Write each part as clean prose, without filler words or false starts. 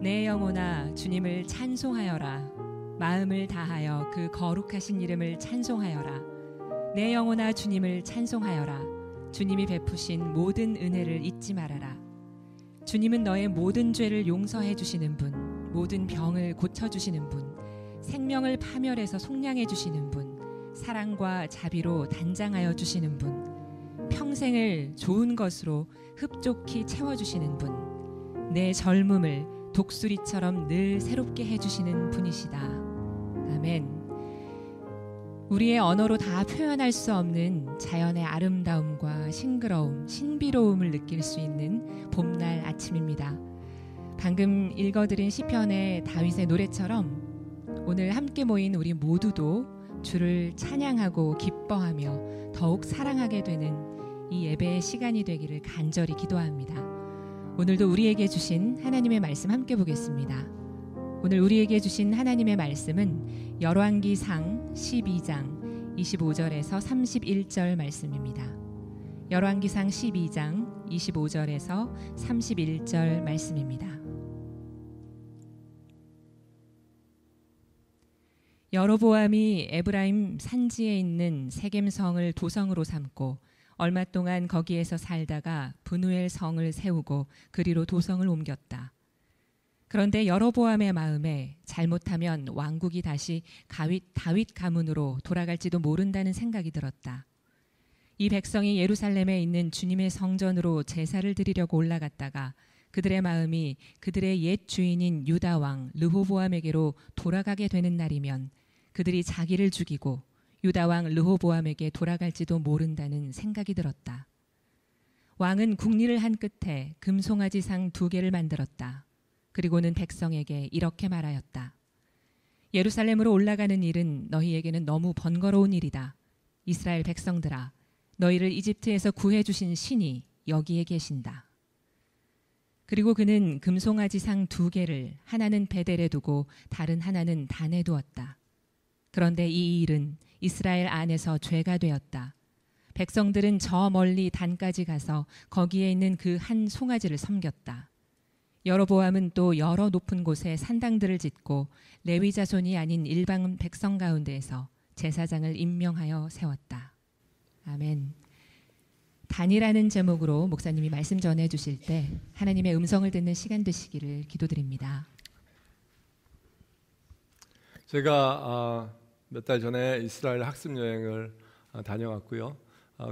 내 영혼아 주님을 찬송하여라. 마음을 다하여 그 거룩하신 이름을 찬송하여라. 내 영혼아 주님을 찬송하여라. 주님이 베푸신 모든 은혜를 잊지 말아라. 주님은 너의 모든 죄를 용서해 주시는 분, 모든 병을 고쳐주시는 분, 생명을 파멸해서 속량해 주시는 분, 사랑과 자비로 단장하여 주시는 분, 평생을 좋은 것으로 흡족히 채워주시는 분, 내 젊음을 독수리처럼 늘 새롭게 해주시는 분이시다. 아멘. 우리의 언어로 다 표현할 수 없는 자연의 아름다움과 싱그러움, 신비로움을 느낄 수 있는 봄날 아침입니다. 방금 읽어드린 시편의 다윗의 노래처럼 오늘 함께 모인 우리 모두도 주를 찬양하고 기뻐하며 더욱 사랑하게 되는 이 예배의 시간이 되기를 간절히 기도합니다. 오늘도 우리에게 주신 하나님의 말씀 함께 보겠습니다. 오늘 우리에게 주신 하나님의 말씀은 열왕기상 12장 25절에서 31절 말씀입니다. 열왕기상 12장 25절에서 31절 말씀입니다. 여로보암이 에브라임 산지에 있는 세겜성을 도성으로 삼고 얼마 동안 거기에서 살다가 브누엘 성을 세우고 그리로 도성을 옮겼다. 그런데 여로보암의 마음에 잘못하면 왕국이 다시 다윗 가문으로 돌아갈지도 모른다는 생각이 들었다. 이 백성이 예루살렘에 있는 주님의 성전으로 제사를 드리려고 올라갔다가 그들의 마음이 그들의 옛 주인인 유다 왕 르호보암에게로 돌아가게 되는 날이면 그들이 자기를 죽이고 유다 왕 르호보암에게 돌아갈지도 모른다는 생각이 들었다. 왕은 국리를 한 끝에 금송아지상 2개를 만들었다. 그리고는 백성에게 이렇게 말하였다. 예루살렘으로 올라가는 일은 너희에게는 너무 번거로운 일이다. 이스라엘 백성들아, 너희를 이집트에서 구해주신 신이 여기에 계신다. 그리고 그는 금송아지상 2개를 하나는 베델에 두고 다른 하나는 단에 두었다. 그런데 이 일은 이스라엘 안에서 죄가 되었다. 백성들은 저 멀리 단까지 가서 거기에 있는 그 한 송아지를 섬겼다. 여로보암은 또 여러 높은 곳에 산당들을 짓고 레위 자손이 아닌 일반 백성 가운데에서 제사장을 임명하여 세웠다. 아멘. 단이라는 제목으로 목사님이 말씀 전해 주실 때 하나님의 음성을 듣는 시간 되시기를 기도드립니다. 제가 몇 달 전에 이스라엘 학습 여행을 다녀왔고요.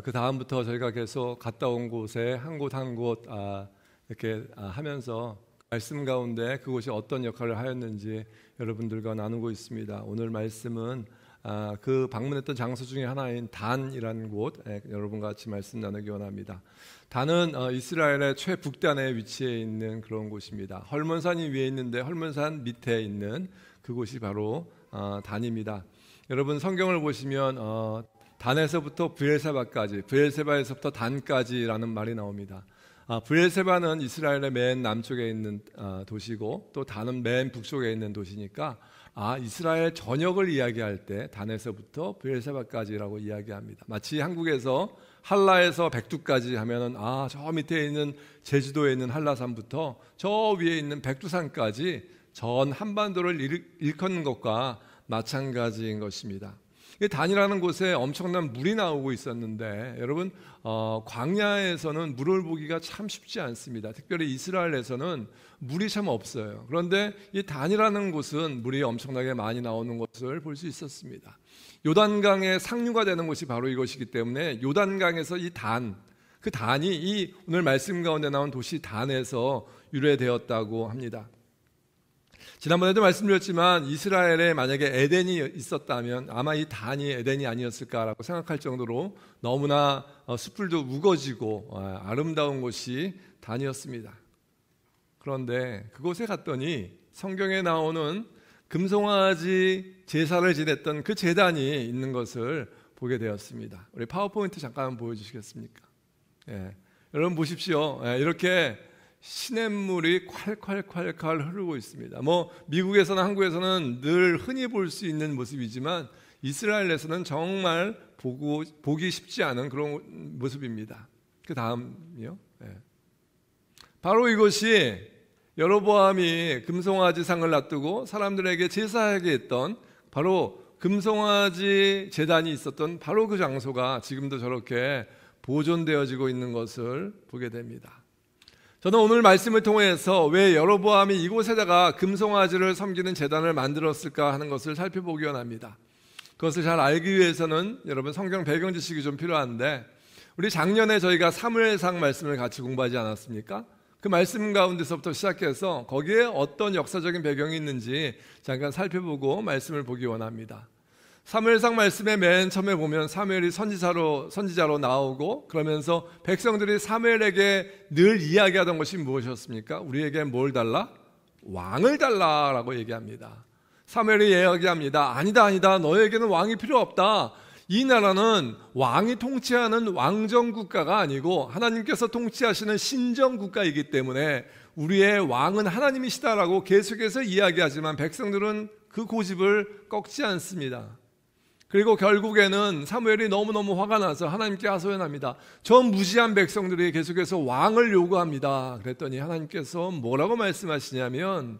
그 다음부터 저희가 계속 갔다 온 곳에 한 곳 한 곳 이렇게 하면서 말씀 가운데 그곳이 어떤 역할을 하였는지 여러분들과 나누고 있습니다. 오늘 말씀은 그 방문했던 장소 중에 하나인 단이라는 곳, 여러분과 같이 말씀 나누기 원합니다. 단은 이스라엘의 최북단에 위치해 있는 그런 곳입니다. 헐몬산이 위에 있는데 헐몬산 밑에 있는 그곳이 바로 단입니다. 여러분 성경을 보시면 단에서부터 브엘세바까지, 브엘세바에서부터 단까지라는 말이 나옵니다. 브엘세바는 이스라엘의 맨 남쪽에 있는 도시고 또 단은 맨 북쪽에 있는 도시니까 이스라엘 전역을 이야기할 때 단에서부터 브엘세바까지라고 이야기합니다. 마치 한국에서 한라에서 백두까지 하면은 저 밑에 있는 제주도에 있는 한라산부터 저 위에 있는 백두산까지 전 한반도를 일컫는 것과 마찬가지인 것입니다. 단이라는 곳에 엄청난 물이 나오고 있었는데 여러분 광야에서는 물을 보기가 참 쉽지 않습니다. 특별히 이스라엘에서는 물이 참 없어요. 그런데 이 단이라는 곳은 물이 엄청나게 많이 나오는 것을 볼 수 있었습니다. 요단강의 상류가 되는 곳이 바로 이것이기 때문에 요단강에서 그 단이 이 오늘 말씀 가운데 나온 도시 단에서 유래되었다고 합니다. 지난번에도 말씀드렸지만 이스라엘에 만약에 에덴이 있었다면 아마 이 단이 에덴이 아니었을까라고 생각할 정도로 너무나 숲들도 우거지고 아름다운 곳이 단이었습니다. 그런데 그곳에 갔더니 성경에 나오는 금송아지 제사를 지냈던 그 제단이 있는 것을 보게 되었습니다. 우리 파워포인트 잠깐 보여주시겠습니까? 여러분 보십시오. 이렇게 시냇물이 콸콸콸콸 흐르고 있습니다. 미국에서나 한국에서는 늘 흔히 볼 수 있는 모습이지만 이스라엘에서는 정말 보기 쉽지 않은 그런 모습입니다. 그 다음이요. 바로 이것이 여로보암이 금송아지 상을 놔두고 사람들에게 제사하게 했던 바로 금송아지 제단이 있었던 바로 그 장소가 지금도 저렇게 보존되어지고 있는 것을 보게 됩니다. 저는 오늘 말씀을 통해서 왜 여로보암이 이곳에다가 금송아지를 섬기는 제단을 만들었을까 하는 것을 살펴보기 원합니다. 그것을 잘 알기 위해서는 여러분 성경 배경 지식이 좀 필요한데, 우리 작년에 저희가 사무엘상 말씀을 같이 공부하지 않았습니까? 그 말씀 가운데서부터 시작해서 거기에 어떤 역사적인 배경이 있는지 잠깐 살펴보고 말씀을 보기 원합니다. 사무엘상 말씀의 맨 처음에 보면 사무엘이 선지자로 나오고, 그러면서 백성들이 사무엘에게 늘 이야기하던 것이 무엇이었습니까? 우리에게 뭘 달라? 왕을 달라라고 얘기합니다. 사무엘이 이야기합니다. 아니다, 너에게는 왕이 필요 없다. 이 나라는 왕이 통치하는 왕정국가가 아니고 하나님께서 통치하시는 신정국가이기 때문에 우리의 왕은 하나님이시다라고 계속해서 이야기하지만 백성들은 그 고집을 꺾지 않습니다. 그리고 결국에는 사무엘이 너무너무 화가 나서 하나님께 하소연합니다. 저 무지한 백성들이 계속해서 왕을 요구합니다. 그랬더니 하나님께서 뭐라고 말씀하시냐면,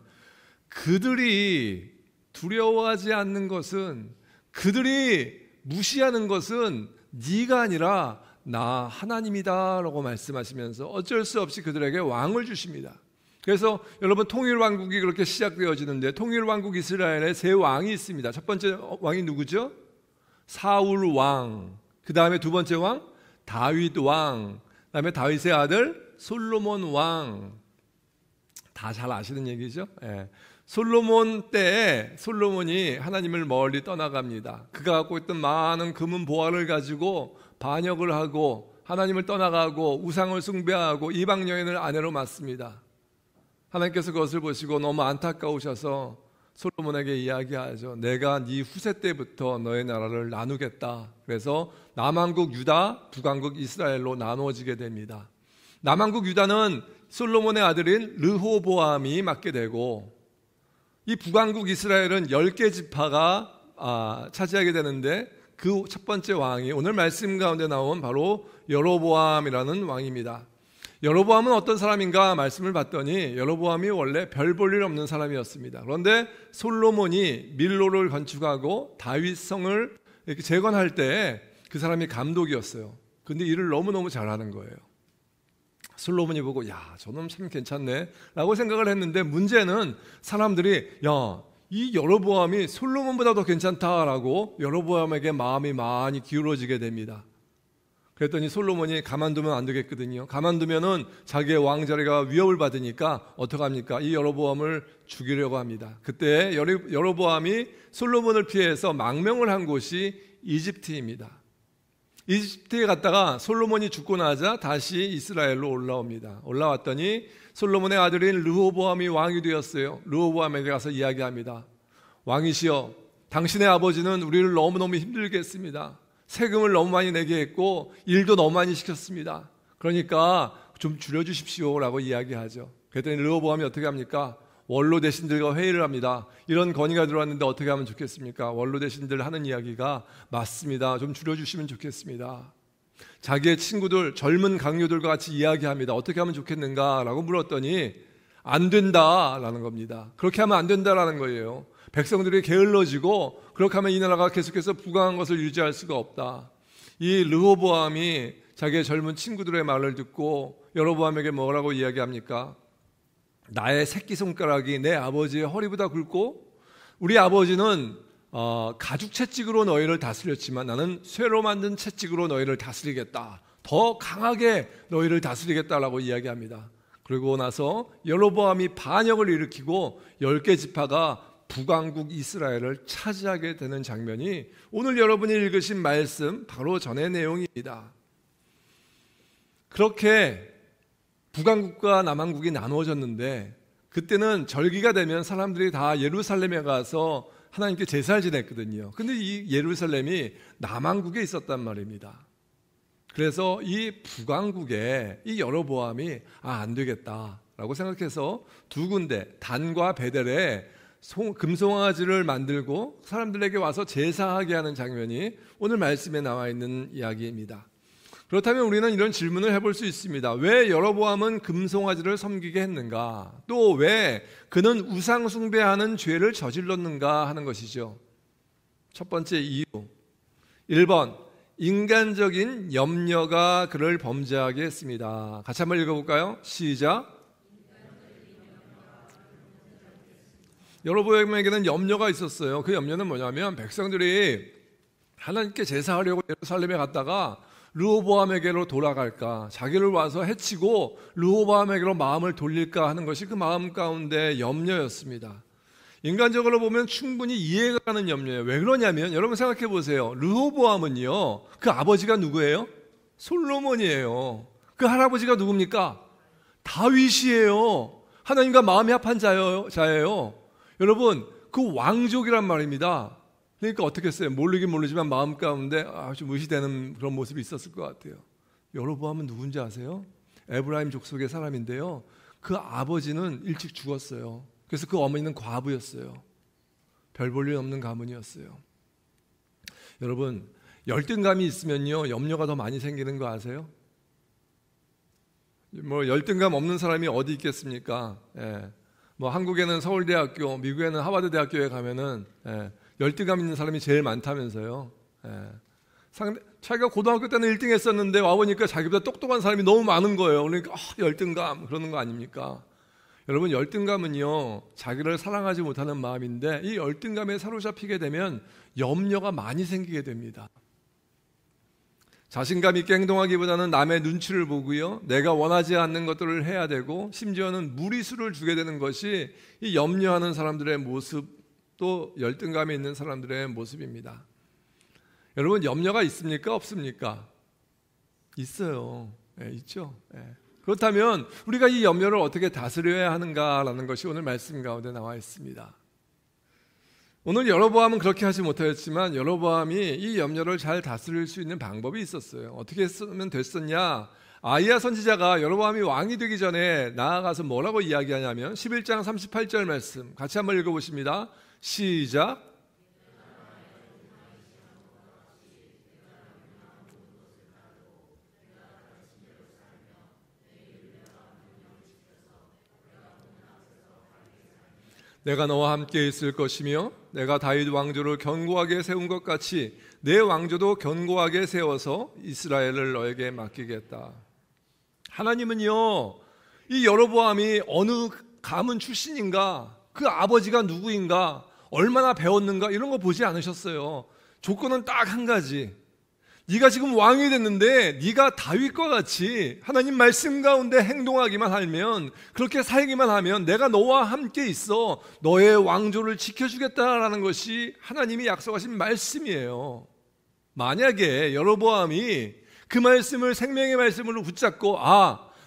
그들이 두려워하지 않는 것은, 그들이 무시하는 것은 네가 아니라 나 하나님이다 라고 말씀하시면서 어쩔 수 없이 그들에게 왕을 주십니다. 그래서 여러분, 통일왕국이 그렇게 시작되어지는데, 통일왕국 이스라엘에 세 왕이 있습니다. 첫 번째 왕이 누구죠? 사울 왕. 그 다음에 두 번째 왕 다윗 왕. 그 다음에 다윗의 아들 솔로몬 왕. 다 잘 아시는 얘기죠. 솔로몬 때에 솔로몬이 하나님을 멀리 떠나갑니다. 그가 갖고 있던 많은 금은 보화를 가지고 반역을 하고 하나님을 떠나가고 우상을 숭배하고 이방 여인을 아내로 맞습니다. 하나님께서 그것을 보시고 너무 안타까우셔서 솔로몬에게 이야기하죠. 내가 네 후세 때부터 너의 나라를 나누겠다. 그래서 남왕국 유다, 북왕국 이스라엘로 나누어지게 됩니다. 남왕국 유다는 솔로몬의 아들인 르호보암이 맡게 되고, 이 북왕국 이스라엘은 10개 지파가 차지하게 되는데, 그 첫 번째 왕이 오늘 말씀 가운데 나온 바로 여로보암이라는 왕입니다. 여로보암은 어떤 사람인가 말씀을 봤더니 여로보암이 원래 별 볼 일 없는 사람이었습니다. 그런데 솔로몬이 밀로를 건축하고 다윗성을 이렇게 재건할 때 그 사람이 감독이었어요. 근데 일을 너무너무 잘하는 거예요. 솔로몬이 보고 야, 저놈 참 괜찮네 라고 생각을 했는데, 문제는 사람들이 야, 이 여로보암이 솔로몬보다 더 괜찮다라고 여로보암에게 마음이 많이 기울어지게 됩니다. 그랬더니 솔로몬이 가만두면 안 되겠거든요. 가만두면은 자기의 왕자리가 위협을 받으니까 어떡합니까? 이 여로보암을 죽이려고 합니다. 그때 여로보암이 솔로몬을 피해서 망명을 한 곳이 이집트입니다. 이집트에 갔다가 솔로몬이 죽고 나자 다시 이스라엘로 올라옵니다. 올라왔더니 솔로몬의 아들인 르호보암이 왕이 되었어요. 르호보암에게 가서 이야기합니다. 왕이시여, 당신의 아버지는 우리를 너무너무 힘들게 했습니다. 세금을 너무 많이 내게 했고 일도 너무 많이 시켰습니다. 그러니까 좀 줄여주십시오 라고 이야기하죠. 그랬더니 르호보암이 어떻게 합니까? 원로 대신들과 회의를 합니다. 이런 건의가 들어왔는데 어떻게 하면 좋겠습니까? 원로 대신들 하는 이야기가 맞습니다. 좀 줄여주시면 좋겠습니다. 자기의 친구들, 젊은 강요들과 같이 이야기합니다. 어떻게 하면 좋겠는가 라고 물었더니 안 된다라는 겁니다. 그렇게 하면 안 된다라는 거예요. 백성들이 게을러지고 그렇게 하면 이 나라가 계속해서 부강한 것을 유지할 수가 없다. 이 르호보암이 자기의 젊은 친구들의 말을 듣고 여로보암에게 뭐라고 이야기합니까? 나의 새끼손가락이 내 아버지의 허리보다 굵고, 우리 아버지는 가죽 채찍으로 너희를 다스렸지만 나는 쇠로 만든 채찍으로 너희를 다스리겠다. 더 강하게 너희를 다스리겠다라고 이야기합니다. 그리고 나서 여로보암이 반역을 일으키고 10개 지파가 북왕국 이스라엘을 차지하게 되는 장면이 오늘 여러분이 읽으신 말씀 바로 전의 내용입니다. 그렇게 북왕국과 남왕국이 나누어졌는데, 그때는 절기가 되면 사람들이 다 예루살렘에 가서 하나님께 제사를 지냈거든요. 근데 이 예루살렘이 남왕국에 있었단 말입니다. 그래서 이 북왕국에 이 여로보암이 안 되겠다라고 생각해서 두 군데, 단과 베델에 금송아지를 만들고 사람들에게 와서 제사하게 하는 장면이 오늘 말씀에 나와 있는 이야기입니다. 그렇다면 우리는 이런 질문을 해볼 수 있습니다. 왜 여로보암은 금송아지를 섬기게 했는가? 또 왜 그는 우상 숭배하는 죄를 저질렀는가 하는 것이죠. 첫 번째 이유, 1번 인간적인 염려가 그를 범죄하게 했습니다. 같이 한번 읽어볼까요? 시작. 여로보암에게는 염려가 있었어요. 그 염려는 뭐냐면 백성들이 하나님께 제사하려고 예루살렘에 갔다가 르호보암에게로 돌아갈까, 자기를 와서 해치고 르호보암에게로 마음을 돌릴까 하는 것이 그 마음 가운데 염려였습니다. 인간적으로 보면 충분히 이해가 가는 염려예요. 왜 그러냐면 여러분 생각해 보세요. 르호보암은요, 그 아버지가 누구예요? 솔로몬이에요. 그 할아버지가 누굽니까? 다윗이에요. 하나님과 마음이 합한 자예요. 여러분, 그 왕족이란 말입니다. 그러니까 어떻게 했어요? 모르긴 모르지만 마음 가운데 좀 무시되는 그런 모습이 있었을 것 같아요. 여로보암은 누군지 아세요? 에브라임 족속의 사람인데요, 그 아버지는 일찍 죽었어요. 그래서 그 어머니는 과부였어요. 별 볼 일 없는 가문이었어요. 여러분, 열등감이 있으면요 염려가 더 많이 생기는 거 아세요? 뭐 열등감 없는 사람이 어디 있겠습니까? 뭐 한국에는 서울대학교, 미국에는 하버드 대학교에 가면은 열등감 있는 사람이 제일 많다면서요. 자기가 고등학교 때는 1등 했었는데 와보니까 자기보다 똑똑한 사람이 너무 많은 거예요. 그러니까 열등감 그러는 거 아닙니까? 여러분, 열등감은요 자기를 사랑하지 못하는 마음인데, 이 열등감에 사로잡히게 되면 염려가 많이 생기게 됩니다. 자신감 있게 행동하기보다는 남의 눈치를 보고요, 내가 원하지 않는 것들을 해야 되고, 심지어는 무리수를 주게 되는 것이 이 염려하는 사람들의 모습, 또 열등감에 있는 사람들의 모습입니다. 여러분, 염려가 있습니까? 없습니까? 있어요. 있죠. 그렇다면 우리가 이 염려를 어떻게 다스려야 하는가라는 것이 오늘 말씀 가운데 나와 있습니다. 오늘 여로보암은 그렇게 하지 못하였지만 여로보암이 이 염려를 잘 다스릴 수 있는 방법이 있었어요. 어떻게 했으면 됐었냐? 아히야 선지자가 여로보암이 왕이 되기 전에 나아가서 뭐라고 이야기하냐면 11장 38절 말씀 같이 한번 읽어보십니다. 시작. 내가 너와 함께 있을 것이며 내가 다윗 왕조를 견고하게 세운 것 같이 내 왕조도 견고하게 세워서 이스라엘을 너에게 맡기겠다. 하나님은요, 이 여로보암이 어느 가문 출신인가, 그 아버지가 누구인가, 얼마나 배웠는가 이런 거 보지 않으셨어요. 조건은 딱 한 가지. 네가 지금 왕이 됐는데 네가 다윗과 같이 하나님 말씀 가운데 행동하기만 하면, 그렇게 살기만 하면 내가 너와 함께 있어 너의 왕조를 지켜주겠다라는 것이 하나님이 약속하신 말씀이에요. 만약에 여로보암이 그 말씀을 생명의 말씀으로 붙잡고,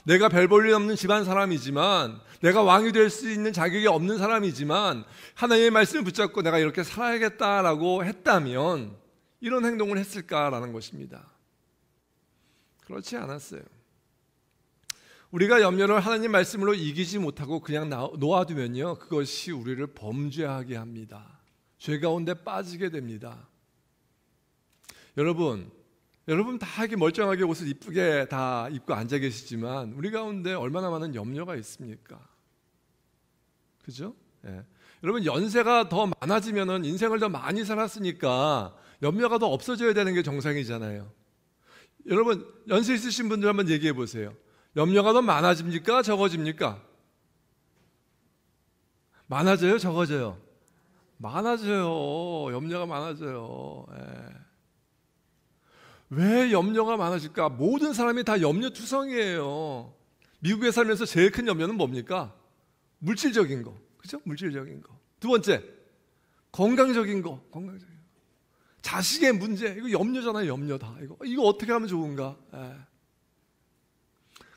내가 별 볼 일 없는 집안 사람이지만, 내가 왕이 될 수 있는 자격이 없는 사람이지만 하나님의 말씀을 붙잡고 내가 이렇게 살아야겠다라고 했다면 이런 행동을 했을까라는 것입니다. 그렇지 않았어요. 우리가 염려를 하나님 말씀으로 이기지 못하고 그냥 놓아두면요, 그것이 우리를 범죄하게 합니다. 죄 가운데 빠지게 됩니다. 여러분 다 이렇게 멀쩡하게 옷을 이쁘게 다 입고 앉아 계시지만 우리 가운데 얼마나 많은 염려가 있습니까? 그죠? 여러분, 연세가 더 많아지면은 인생을 더 많이 살았으니까 염려가 더 없어져야 되는 게 정상이잖아요. 여러분, 연세 있으신 분들 한번 얘기해 보세요. 염려가 더 많아집니까? 적어집니까? 많아져요? 적어져요? 많아져요. 염려가 많아져요. 왜 염려가 많아질까? 모든 사람이 다 염려투성이에요. 미국에 살면서 제일 큰 염려는 뭡니까? 물질적인 거. 그죠? 물질적인 거. 두 번째, 건강적인 거. 자식의 문제. 이거 염려잖아요. 염려 다. 이거 어떻게 하면 좋은가?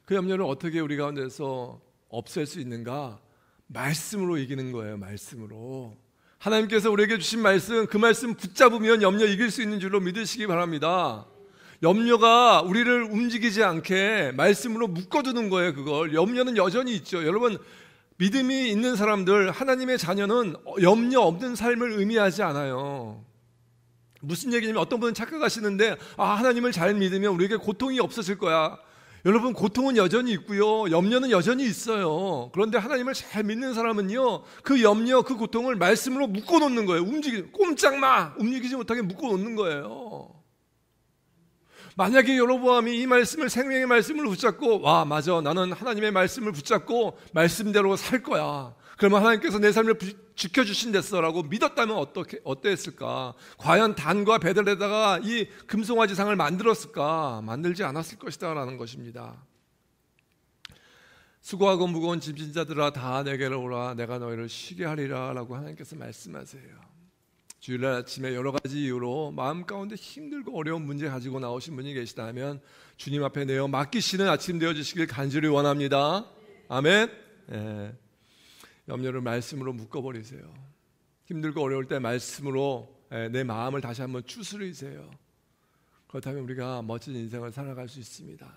그 염려를 어떻게 우리 가운데서 없앨 수 있는가? 말씀으로 이기는 거예요. 말씀으로. 하나님께서 우리에게 주신 말씀, 그 말씀 붙잡으면 염려 이길 수 있는 줄로 믿으시기 바랍니다. 염려가 우리를 움직이지 않게 말씀으로 묶어두는 거예요. 그걸. 염려는 여전히 있죠. 여러분, 믿음이 있는 사람들, 하나님의 자녀는 염려 없는 삶을 의미하지 않아요. 무슨 얘기냐면 어떤 분은 착각하시는데 하나님을 잘 믿으면 우리에게 고통이 없어질 거야. 여러분, 고통은 여전히 있고요, 염려는 여전히 있어요. 그런데 하나님을 잘 믿는 사람은요, 그 염려, 그 고통을 말씀으로 묶어놓는 거예요. 꼼짝마 움직이지 못하게 묶어놓는 거예요. 만약에 여로보암이 이 말씀을, 생명의 말씀을 붙잡고 맞아, 나는 하나님의 말씀을 붙잡고 말씀대로 살 거야, 그러면 하나님께서 내 삶을 지켜주신댔어 라고 믿었다면 어땠을까? 과연 단과 베델에다가 이 금송아지상을 만들었을까? 만들지 않았을 것이다 라는 것입니다. 수고하고 무거운 짐진 자들아 다 내게로 오라, 내가 너희를 쉬게 하리라 라고 하나님께서 말씀하세요. 주일날 아침에 여러 가지 이유로 마음 가운데 힘들고 어려운 문제 가지고 나오신 분이 계시다면 주님 앞에 내어 맡기시는 아침 되어주시길 간절히 원합니다. 아멘. 염려를 말씀으로 묶어버리세요. 힘들고 어려울 때 말씀으로 내 마음을 다시 한번 추스리세요. 그렇다면 우리가 멋진 인생을 살아갈 수 있습니다.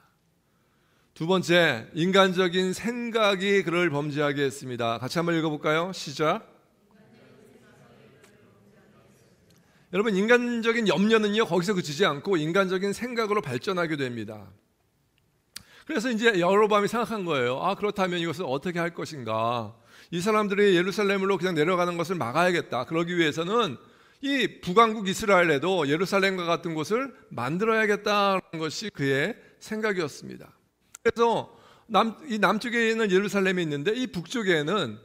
두 번째, 인간적인 생각이 그를 범죄하게 했습니다. 같이 한번 읽어볼까요? 시작. 여러분, 인간적인 염려는요, 거기서 그치지 않고 인간적인 생각으로 발전하게 됩니다. 그래서 이제 여로보암이 생각한 거예요. 그렇다면 이것을 어떻게 할 것인가? 이 사람들이 예루살렘으로 그냥 내려가는 것을 막아야겠다. 그러기 위해서는 이 북왕국 이스라엘에도 예루살렘과 같은 곳을 만들어야겠다는 것이 그의 생각이었습니다. 그래서 이 남쪽에 있는 예루살렘이 있는데 이 북쪽에는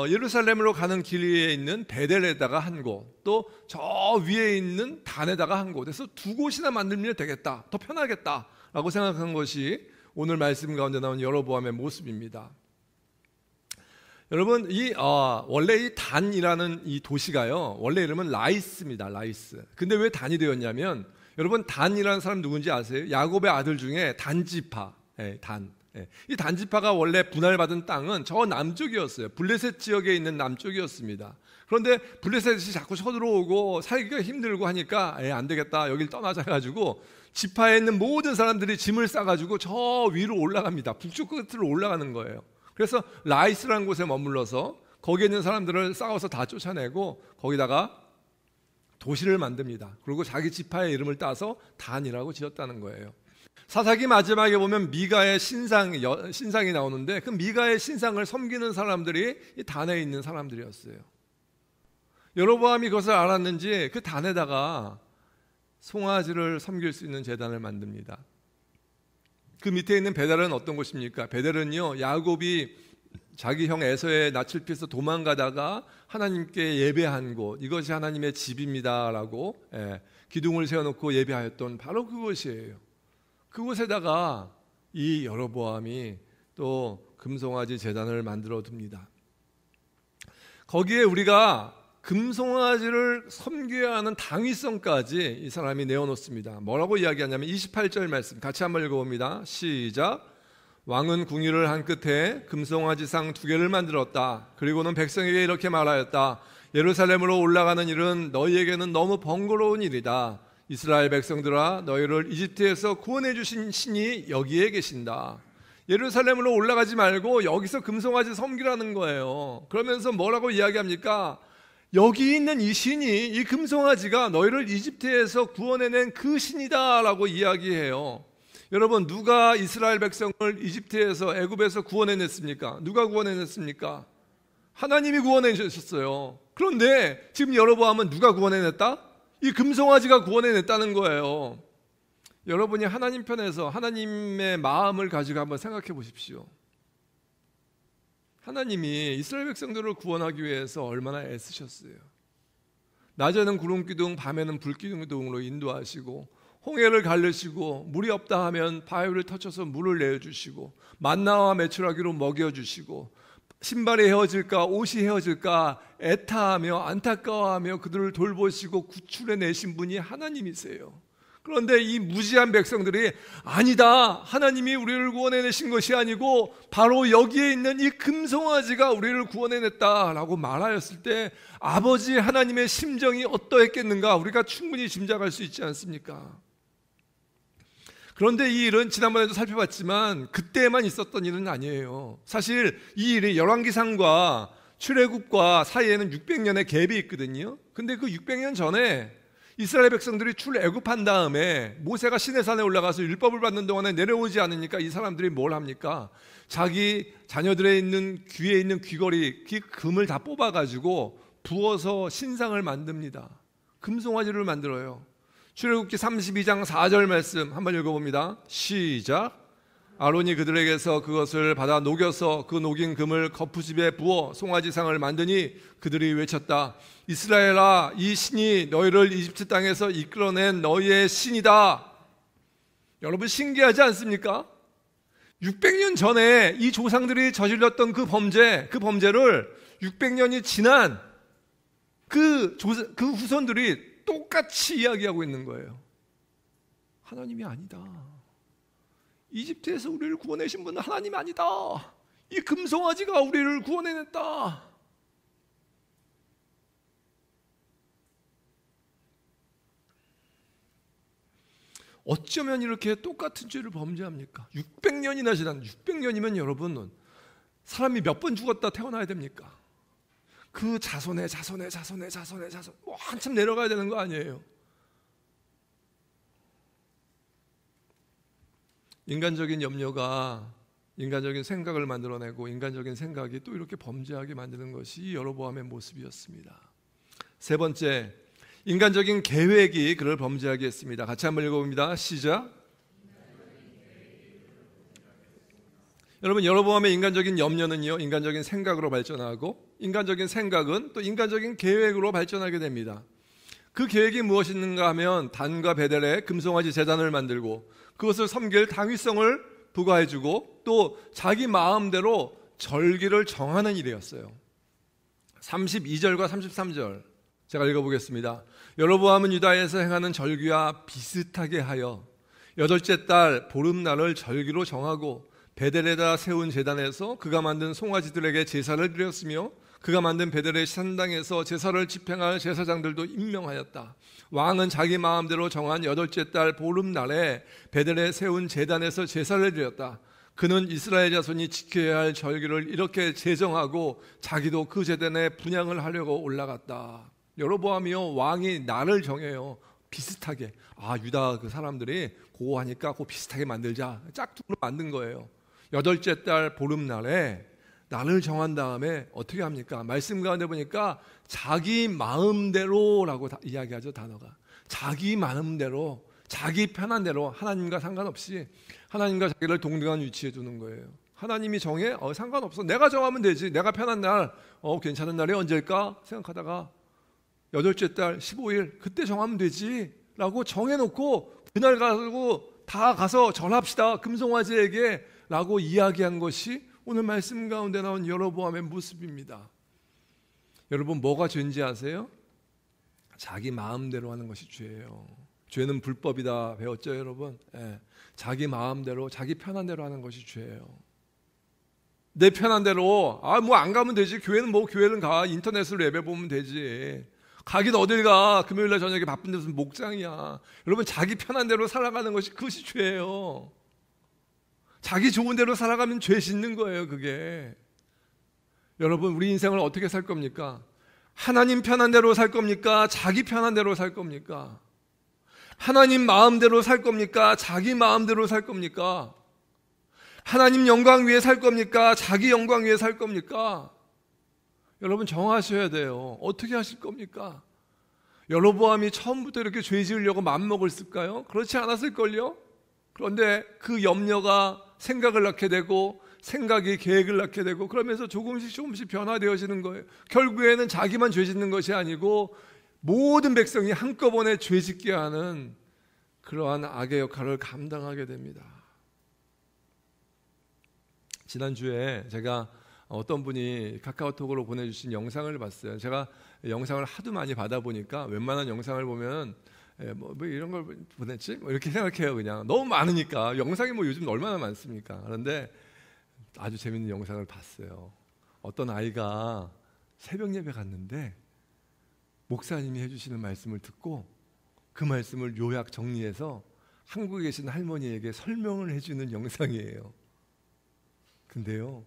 예루살렘으로 가는 길 위에 있는 베델에다가 한 곳, 또 저 위에 있는 단에다가 한 곳, 그래서 두 곳이나 만들면 되겠다, 더 편하겠다라고 생각한 것이 오늘 말씀 가운데 나온 여로보암의 모습입니다. 여러분, 원래 이 단이라는 이 도시가요, 원래 이름은 라이스입니다. 라이스. 근데 왜 단이 되었냐면, 여러분, 단이라는 사람 누군지 아세요? 야곱의 아들 중에 단지파. 이 단지파가 원래 분할받은 땅은 저 남쪽이었어요. 블레셋 지역에 있는 남쪽이었습니다. 그런데 블레셋이 자꾸 쳐들어오고 살기가 힘들고 하니까 안 되겠다, 여길 떠나자 해가지고 지파에 있는 모든 사람들이 짐을 싸가지고 저 위로 올라갑니다. 북쪽 끝으로 올라가는 거예요. 그래서 라이스라는 곳에 머물러서 거기에 있는 사람들을 싸워서 다 쫓아내고 거기다가 도시를 만듭니다. 그리고 자기 지파의 이름을 따서 단이라고 지었다는 거예요. 사사기 마지막에 보면 미가의 신상이 나오는데 그 미가의 신상을 섬기는 사람들이 이 단에 있는 사람들이었어요. 여로보암이 그것을 알았는지 그 단에다가 송아지를 섬길 수 있는 제단을 만듭니다. 그 밑에 있는 베델은 어떤 곳입니까? 베델은요, 야곱이 자기 형 에서의 낯을 피해서 도망가다가 하나님께 예배한 곳, 이것이 하나님의 집입니다라고 기둥을 세워놓고 예배하였던 바로 그곳이에요. 그곳에다가 이 여로보암이 또 금송아지 제단을 만들어 둡니다. 거기에 우리가 금송아지를 섬겨야 하는 당위성까지 이 사람이 내어놓습니다. 뭐라고 이야기하냐면 28절 말씀 같이 한번 읽어봅니다. 시작. 왕은 궁위를 한 끝에 금송아지상 2개를 만들었다. 그리고는 백성에게 이렇게 말하였다. 예루살렘으로 올라가는 일은 너희에게는 너무 번거로운 일이다. 이스라엘 백성들아, 너희를 이집트에서 구원해 주신 신이 여기에 계신다. 예루살렘으로 올라가지 말고 여기서 금송아지 섬기라는 거예요. 그러면서 뭐라고 이야기합니까? 여기 있는 이 신이, 이 금송아지가 너희를 이집트에서 구원해낸 그 신이다 라고 이야기해요. 여러분, 누가 이스라엘 백성을 이집트에서, 애굽에서 구원해냈습니까? 누가 구원해냈습니까? 하나님이 구원해주셨어요. 그런데 지금 여로보암은 누가 구원해냈다? 이 금송아지가 구원해냈다는 거예요. 여러분이 하나님 편에서 하나님의 마음을 가지고 한번 생각해 보십시오. 하나님이 이스라엘 백성들을 구원하기 위해서 얼마나 애쓰셨어요. 낮에는 구름기둥, 밤에는 불기둥으로 인도하시고, 홍해를 가르시고, 물이 없다 하면 바위를 터쳐서 물을 내어주시고, 만나와 메추라기로 먹여주시고, 신발이 헤어질까 옷이 헤어질까 애타하며 안타까워하며 그들을 돌보시고 구출해내신 분이 하나님이세요. 그런데 이 무지한 백성들이 아니다, 하나님이 우리를 구원해내신 것이 아니고 바로 여기에 있는 이 금송아지가 우리를 구원해냈다라고 말하였을 때 아버지 하나님의 심정이 어떠했겠는가 우리가 충분히 짐작할 수 있지 않습니까? 그런데 이 일은 지난번에도 살펴봤지만 그때만 있었던 일은 아니에요. 사실 이 일이 열왕기상과 출애굽과 사이에는 600년의 갭이 있거든요. 근데 그 600년 전에 이스라엘 백성들이 출애굽한 다음에 모세가 시내산에 올라가서 율법을 받는 동안에 내려오지 않으니까 이 사람들이 뭘 합니까? 자기 자녀들의 있는 귀에 있는 귀걸이, 금을 다 뽑아가지고 부어서 신상을 만듭니다. 금송아지를 만들어요. 출애굽기 32장 4절 말씀 한번 읽어봅니다. 시작. 아론이 그들에게서 그것을 받아 녹여서 그 녹인 금을 거푸집에 부어 송아지상을 만드니 그들이 외쳤다. 이스라엘아, 이 신이 너희를 이집트 땅에서 이끌어낸 너희의 신이다. 여러분 신기하지 않습니까? 600년 전에 이 조상들이 저질렀던 그 범죄를 600년이 지난 그 후손들이 똑같이 이야기하고 있는 거예요. 하나님이 아니다. 이집트에서 우리를 구원해신 분은 하나님이 아니다. 이 금송아지가 우리를 구원해냈다. 어쩌면 이렇게 똑같은 죄를 범죄합니까? 600년이나 지난 600년이면 여러분 사람이 몇 번 죽었다 태어나야 됩니까? 그 자손의 뭐 한참 내려가야 되는 거 아니에요? 인간적인 염려가 인간적인 생각을 만들어내고 인간적인 생각이 또 이렇게 범죄하게 만드는 것이 여로보암의 모습이었습니다. 세 번째, 인간적인 계획이 그를 범죄하게 했습니다. 같이 한번 읽어봅니다. 시작. 여러분, 여로보암의 인간적인 염려는요, 인간적인 생각으로 발전하고 인간적인 생각은 또 인간적인 계획으로 발전하게 됩니다. 그 계획이 무엇인가 하면 단과 베델에 금송아지 제단을 만들고 그것을 섬길 당위성을 부과해주고 또 자기 마음대로 절기를 정하는 일이었어요. 32절과 33절 제가 읽어보겠습니다. 여로보암은 유다에서 행하는 절기와 비슷하게 하여 여덟째 달 보름날을 절기로 정하고 베델에다 세운 제단에서 그가 만든 송아지들에게 제사를 드렸으며 그가 만든 베델의 산당에서 제사를 집행할 제사장들도 임명하였다. 왕은 자기 마음대로 정한 여덟째 달 보름날에 베델에 세운 제단에서 제사를 드렸다. 그는 이스라엘 자손이 지켜야 할 절기를 이렇게 제정하고 자기도 그 제단에 분향을 하려고 올라갔다. 여로보암이요, 왕이 날을 정해요. 비슷하게. 유다 그 사람들이 그거 하니까 그거 비슷하게 만들자. 짝퉁으로 만든 거예요. 여덟째 달 보름날에 날을 정한 다음에 어떻게 합니까? 말씀 가운데 보니까 자기 마음대로라고 이야기하죠. 단어가 자기 마음대로, 자기 편한 대로, 하나님과 상관없이 하나님과 자기를 동등한 위치에 두는 거예요. 하나님이 정해? 상관없어. 내가 정하면 되지. 내가 편한 날, 괜찮은 날이 언제일까 생각하다가 여덟째 달 15일 그때 정하면 되지 라고 정해놓고 그날 가지고 다 가서 전합시다 금송아지에게 라고 이야기한 것이 오늘 말씀 가운데 나온 여로보암의 모습입니다. 여러분, 뭐가 죄인지 아세요? 자기 마음대로 하는 것이 죄예요. 죄는 불법이다 배웠죠, 여러분? 자기 마음대로, 자기 편한 대로 하는 것이 죄예요. 내 편한 대로, 뭐 안 가면 되지. 교회는 교회는 가. 인터넷으로 예배 보면 되지. 가긴 어딜 가. 금요일날 저녁에 바쁜데 무슨 목장이야. 여러분, 자기 편한 대로 살아가는 것이 그것이 죄예요. 자기 좋은 대로 살아가면 죄 짓는 거예요, 그게. 여러분, 우리 인생을 어떻게 살 겁니까? 하나님 편한 대로 살 겁니까? 자기 편한 대로 살 겁니까? 하나님 마음대로 살 겁니까? 자기 마음대로 살 겁니까? 하나님 영광 위에 살 겁니까? 자기 영광 위에 살 겁니까? 여러분, 정하셔야 돼요. 어떻게 하실 겁니까? 여로보암이 처음부터 이렇게 죄 지으려고 맘먹었을까요? 그렇지 않았을걸요? 그런데 그 염려가 생각을 낳게 되고 생각이 계획을 낳게 되고 그러면서 조금씩 변화되어지는 거예요. 결국에는 자기만 죄 짓는 것이 아니고 모든 백성이 한꺼번에 죄 짓게 하는 그러한 악의 역할을 감당하게 됩니다. 지난주에 제가 어떤 분이 카카오톡으로 보내주신 영상을 봤어요. 제가 영상을 하도 많이 받아보니까 웬만한 영상을 보면 뭐 이런 걸 보냈지? 이렇게 생각해요. 그냥 너무 많으니까. 영상이 요즘 얼마나 많습니까? 그런데 아주 재밌는 영상을 봤어요. 어떤 아이가 새벽 예배 갔는데 목사님이 해주시는 말씀을 듣고 그 말씀을 요약 정리해서 한국에 계신 할머니에게 설명을 해주는 영상이에요. 근데요,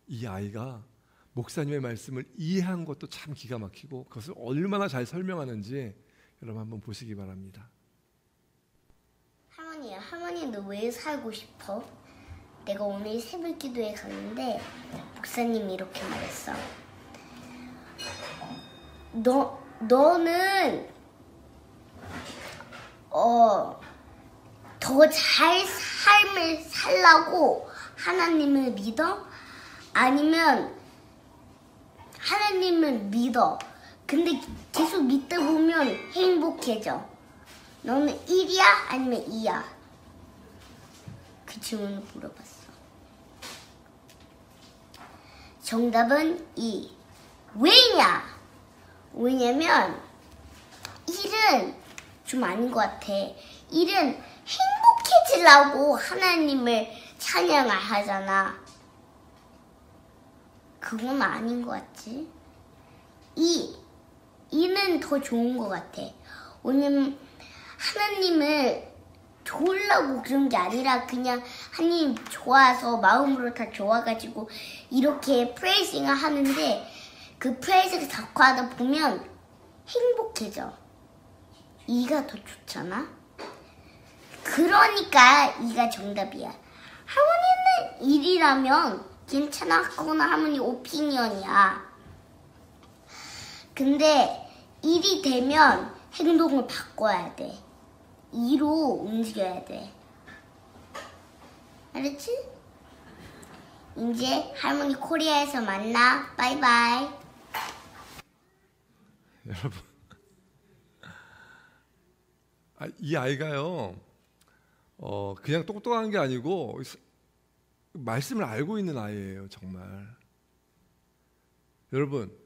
이 아이가 목사님의 말씀을 이해한 것도 참 기가 막히고 그것을 얼마나 잘 설명하는지 여러분 한번 보시기 바랍니다. 할머니야, 할머니 너 왜 살고 싶어? 내가 오늘 새벽 기도에 갔는데 목사님이 이렇게 말했어. 너는 더 잘 삶을 살라고 하나님을 믿어? 아니면 하나님을 믿어. 근데 계속 믿다 보면 행복해져. 너는 1이야? 아니면 2야? 그 질문을 물어봤어. 정답은 2. 왜냐면 1은 좀 아닌 것 같아. 1은 행복해지려고 하나님을 찬양을 하잖아. 그건 아닌 것 같지? 2는 더 좋은 것 같아. 왜냐면 하나님을 좋으려고 그런 게 아니라 그냥 하나님 좋아서 마음으로 다 좋아가지고 이렇게 프레이징을 하는데 그 프레이즈를 자꾸 하다 보면 행복해져. 2가 더 좋잖아. 그러니까 2가 정답이야. 할머니는 1이라면 괜찮아. 그거는 할머니 오피니언이야. 근데 1이 되면 행동을 바꿔야 돼. 2로 움직여야 돼. 알았지? 이제 할머니 코리아에서 만나. 바이바이. 여러분, 이 아이가요, 그냥 똑똑한 게 아니고 말씀을 알고 있는 아이예요, 정말. 여러분,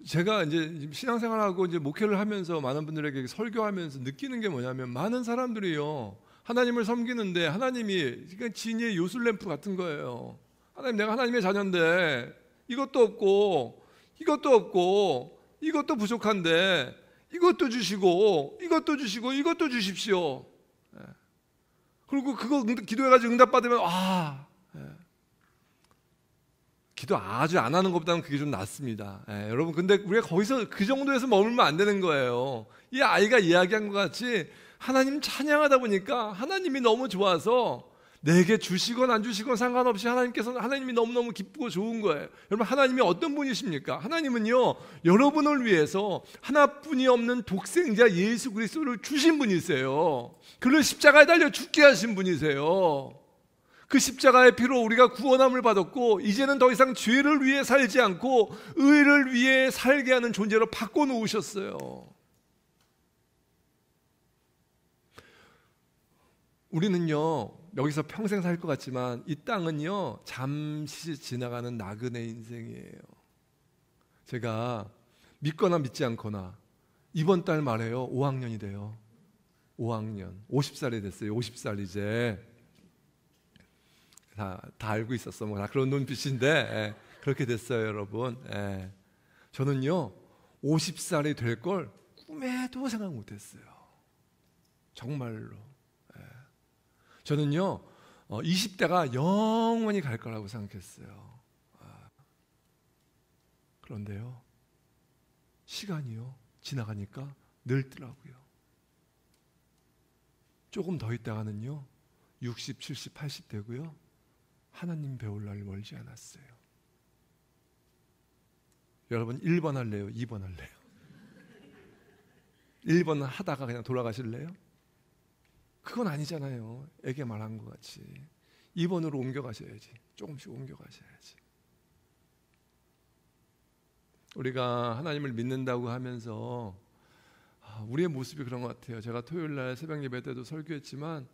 제가 이제 신앙생활하고 이제 목회를 하면서 많은 분들에게 설교하면서 느끼는 게 뭐냐면 많은 사람들이요, 하나님을 섬기는데 하나님이 그냥 진이의 요술램프 같은 거예요. 하나님, 내가 하나님의 자녀인데 이것도 없고 이것도 없고 이것도 부족한데 이것도 주시고 이것도 주시고 이것도 주십시오. 그리고 그거 기도해가지고 응답받으면 기도 아주 안 하는 것보다는 그게 좀 낫습니다. 여러분, 근데 우리가 거기서 그 정도에서 머물면 안 되는 거예요. 이 아이가 이야기한 것 같이 하나님 찬양하다 보니까 하나님이 너무 좋아서 내게 주시건 안 주시건 상관없이 하나님이 너무너무 기쁘고 좋은 거예요. 여러분, 하나님이 어떤 분이십니까? 하나님은요, 여러분을 위해서 하나뿐이 없는 독생자 예수 그리스도를 주신 분이세요. 그를 십자가에 달려 죽게 하신 분이세요. 그 십자가의 피로 우리가 구원함을 받았고 이제는 더 이상 죄를 위해 살지 않고 의를 위해 살게 하는 존재로 바꿔놓으셨어요. 우리는요, 여기서 평생 살 것 같지만 이 땅은요, 잠시 지나가는 나그네 인생이에요. 제가 믿거나 믿지 않거나 이번 달 말에요, 5학년이 돼요. 5학년 50살이 됐어요. 50살 이제 다 알고 있었어. 뭐 다 그런 눈빛인데 그렇게 됐어요, 여러분. 저는요 50살이 될 걸 꿈에도 생각 못했어요. 정말로. 저는요 20대가 영원히 갈 거라고 생각했어요. 그런데요 시간이요 지나가니까 늘더라고요. 조금 더 있다가는요 60, 70, 80 되고요 하나님 배울 날 멀지 않았어요. 여러분 1번 할래요? 2번 할래요? 1번 하다가 그냥 돌아가실래요? 그건 아니잖아요. 애게 말한 것 같이 2번으로 옮겨가셔야지. 조금씩 옮겨가셔야지. 우리가 하나님을 믿는다고 하면서 우리의 모습이 그런 것 같아요. 제가 토요일날 새벽 예배 때도 설교했지만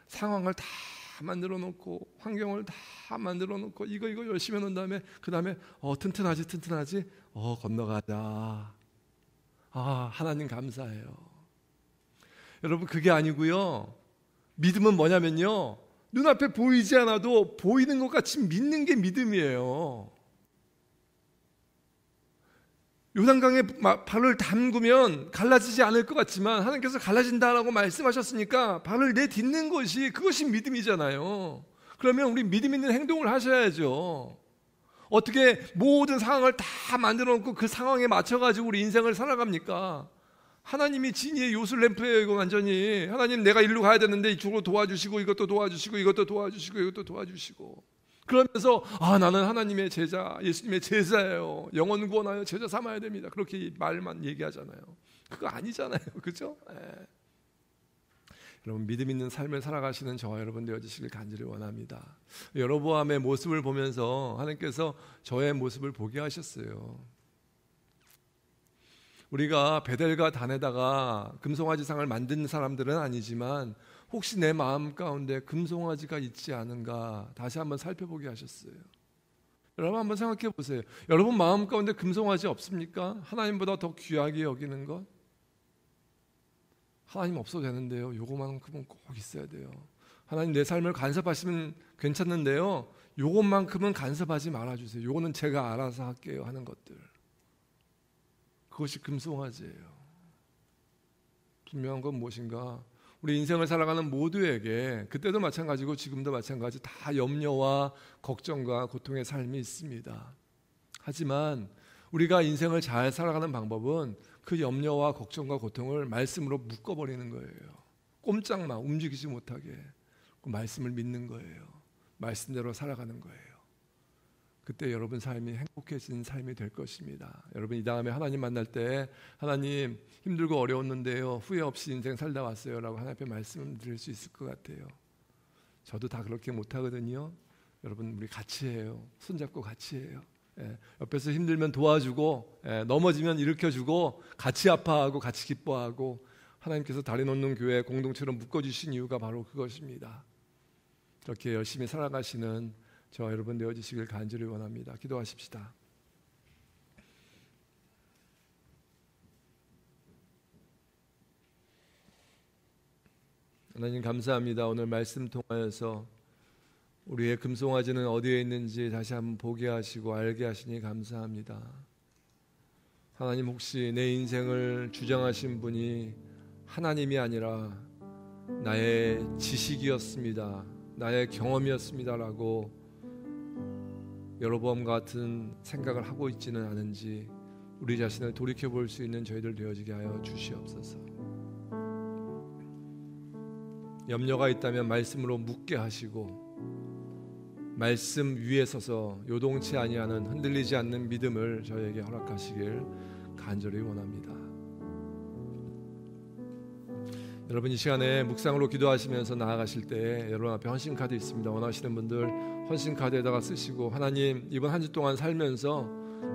상황을 다 만들어 놓고 환경을 다 만들어 놓고 이거 열심히 해놓은 다음에 그 다음에 튼튼하지 건너가자. 하나님 감사해요. 여러분, 그게 아니고요, 믿음은 뭐냐면요, 눈앞에 보이지 않아도 보이는 것 같이 믿는 게 믿음이에요. 요단강에 발을 담그면 갈라지지 않을 것 같지만 하나님께서 갈라진다라고 말씀하셨으니까 발을 내딛는 것이, 그것이 믿음이잖아요. 그러면 우리 믿음 있는 행동을 하셔야죠. 어떻게 모든 상황을 다 만들어 놓고 그 상황에 맞춰가지고 우리 인생을 살아갑니까? 하나님이 진이의 요술램프예요. 이거 완전히 하나님, 내가 일로 가야 되는데 이쪽으로 도와주시고, 이것도 도와주시고, 이것도 도와주시고, 이것도 도와주시고, 그러면서 나는 하나님의 제자, 예수님의 제자예요, 영혼 구원하여 제자 삼아야 됩니다, 그렇게 말만 얘기하잖아요. 그거 아니잖아요. 그죠? 여러분, 믿음 있는 삶을 살아가시는 저와 여러분 되어주시길 간절히 원합니다. 여로보암의 모습을 보면서 하나님께서 저의 모습을 보게 하셨어요. 우리가 베델과 단에다가 금송아지상을 만든 사람들은 아니지만 혹시 내 마음 가운데 금송아지가 있지 않은가 다시 한번 살펴보게 하셨어요. 여러분 한번 생각해 보세요. 여러분 마음 가운데 금송아지 없습니까? 하나님보다 더 귀하게 여기는 것? 하나님 없어도 되는데요, 요것만큼은 꼭 있어야 돼요. 하나님 내 삶을 간섭하시면 괜찮는데요, 요것만큼은 간섭하지 말아주세요. 요거는 제가 알아서 할게요 하는 것들, 그것이 금송아지예요. 분명한 건 무엇인가? 우리 인생을 살아가는 모두에게, 그때도 마찬가지고 지금도 마찬가지, 다 염려와 걱정과 고통의 삶이 있습니다. 하지만 우리가 인생을 잘 살아가는 방법은 그 염려와 걱정과 고통을 말씀으로 묶어버리는 거예요. 꼼짝마 움직이지 못하게 그 말씀을 믿는 거예요. 말씀대로 살아가는 거예요. 그때 여러분 삶이 행복해진 삶이 될 것입니다. 여러분 이 다음에 하나님 만날 때, 하나님 힘들고 어려웠는데요, 후회 없이 인생 살다 왔어요 라고 하나님 앞에 말씀을 드릴 수 있을 것 같아요. 저도 다 그렇게 못하거든요. 여러분 우리 같이 해요. 손잡고 같이 해요. 옆에서 힘들면 도와주고, 넘어지면 일으켜주고, 같이 아파하고 같이 기뻐하고, 하나님께서 다리 놓는 교회 공동체로 묶어주신 이유가 바로 그것입니다. 이렇게 열심히 살아가시는 저와 여러분 되어주시길 간절히 원합니다. 기도하십시다. 하나님 감사합니다. 오늘 말씀 통하여서 우리의 금송아지는 어디에 있는지 다시 한번 보게 하시고 알게 하시니 감사합니다. 하나님, 혹시 내 인생을 주장하신 분이 하나님이 아니라 나의 지식이었습니다, 나의 경험이었습니다라고 여로보암 같은 생각을 하고 있지는 않은지 우리 자신을 돌이켜볼 수 있는 저희들 되어지게 하여 주시옵소서. 염려가 있다면 말씀으로 묻게 하시고, 말씀 위에 서서 요동치 아니하는, 흔들리지 않는 믿음을 저에게 허락하시길 간절히 원합니다. 여러분 이 시간에 묵상으로 기도하시면서 나아가실 때 여러분 앞에 헌신카드 있습니다. 원하시는 분들 헌신카드에다가 쓰시고, 하나님 이번 한 주 동안 살면서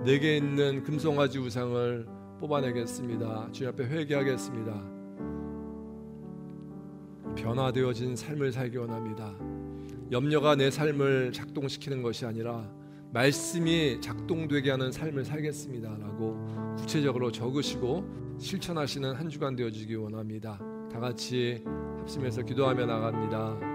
내게 있는 금송아지 우상을 뽑아내겠습니다. 주님 앞에 회개하겠습니다. 변화되어진 삶을 살기 원합니다. 염려가 내 삶을 작동시키는 것이 아니라 말씀이 작동되게 하는 삶을 살겠습니다 라고 구체적으로 적으시고 실천하시는 한 주간 되어지기 원합니다. 다 같이 합심해서 기도하며 나갑니다.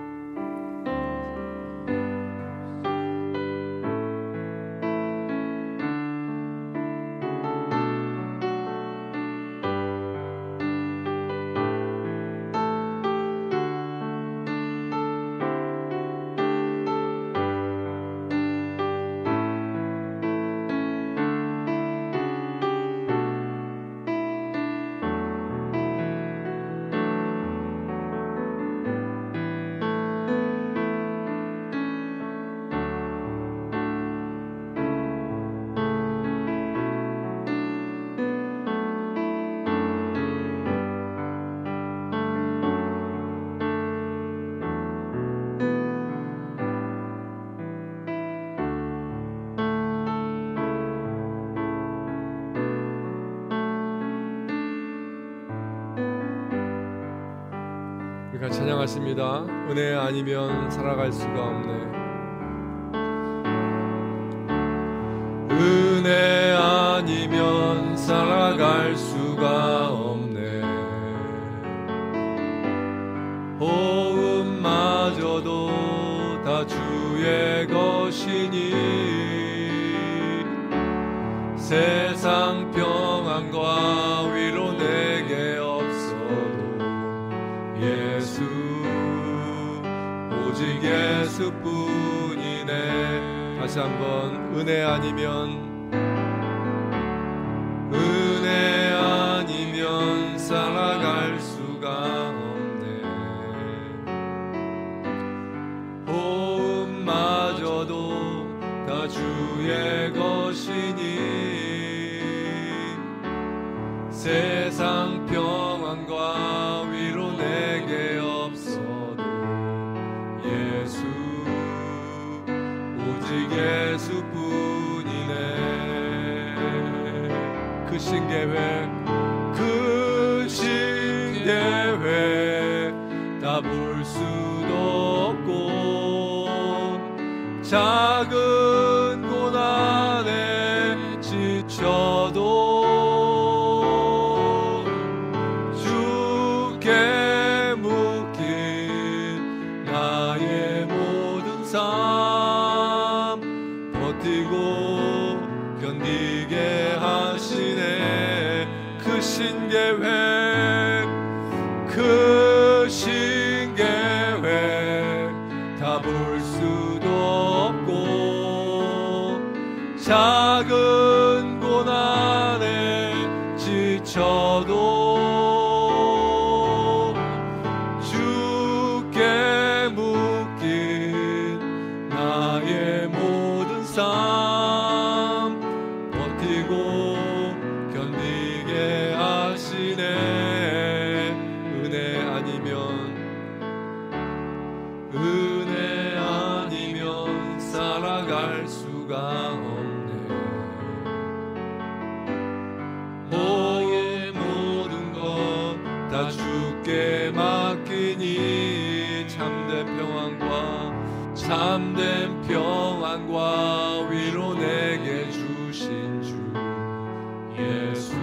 같이 찬양하십니다. 은혜 아니면 살아갈 수가 없네. 은혜 아니면 살아갈 수가 없네. 호흡마저도 다 주의 것이니 세상 평안과 위로 내게 없어도 예수, 오직 예수뿐이네. 다시 한번 은혜 아니면 세상 평안과 위로 내게 없어도 예수 오직 예수뿐이네. 그 신계획 그 신계획 다 볼 수도 없고 작은 고난에 지쳐도 주께 묶인 나의 모든 삶 버티고 견디게 하시네. 그 신계획 그 신계획 다 볼 수도 없고 작은 고난에 지쳐도 주께 묶인 나의 모든 삶 버티고 견디게 하시네. 은혜 아니면 살아갈 수가 없네. 나의 모든 것 다 주께 맡기니 참된 평안과 위로 내게 주신 주 예수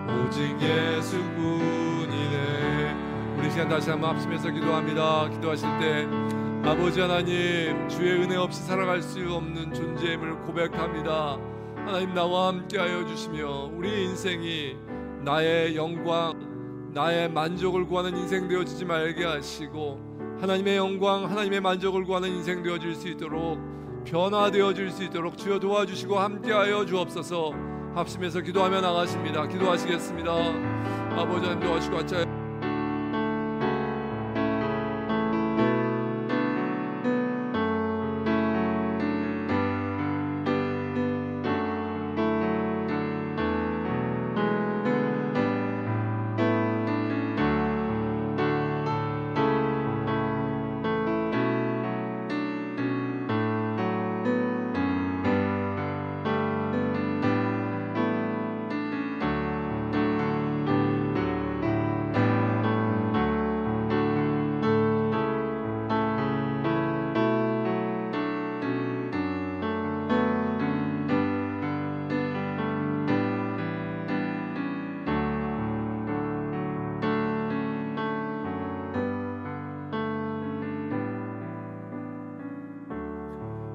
오직 예수뿐이네. 우리 시간 다시 한번 합심해서 기도합니다. 기도하실 때 아버지 하나님, 주의 은혜 없이 살아갈 수 없는 존재임을 고백합니다. 하나님, 나와 함께하여 주시며 우리 인생이 나의 영광, 나의 만족을 구하는 인생 되어지지 말게 하시고 하나님의 영광, 하나님의 만족을 구하는 인생 되어질 수 있도록, 변화되어질 수 있도록 주여 도와주시고 함께하여 주옵소서. 합심해서 기도하며 나가십니다. 기도하시겠습니다. 아버지 하나님 도와주시고 같이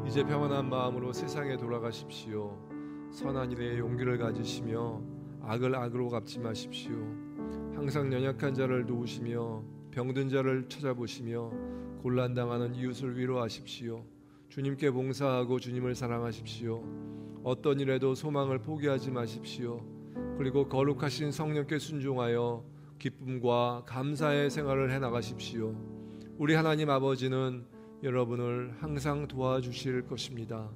이제 평안한 마음으로 세상에 돌아가십시오. 선한 일에 용기를 가지시며 악을 악으로 갚지 마십시오. 항상 연약한 자를 도우시며 병든 자를 찾아보시며 곤란당하는 이웃을 위로하십시오. 주님께 봉사하고 주님을 사랑하십시오. 어떤 일에도 소망을 포기하지 마십시오. 그리고 거룩하신 성령께 순종하여 기쁨과 감사의 생활을 해나가십시오. 우리 하나님 아버지는 여러분을 항상 도와주실 것입니다.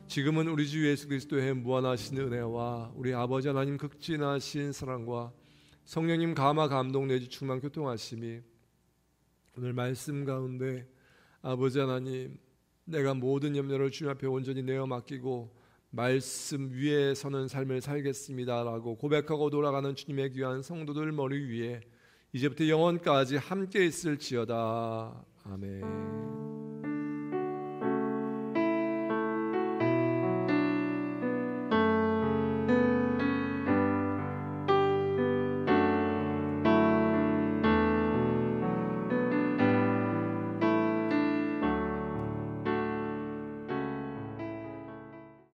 지금은 우리 주 예수 그리스도의 무한하신 은혜와 우리 아버지 하나님 극진하신 사랑과 성령님 감화 감동 내지 충만 교통하심이 오늘 말씀 가운데 아버지 하나님, 내가 모든 염려를 주님 앞에 온전히 내어 맡기고 말씀 위에 서는 삶을 살겠습니다 라고 고백하고 돌아가는 주님의 귀한 성도들 머리 위에 이제부터 영원까지 함께 있을지어다. 아멘.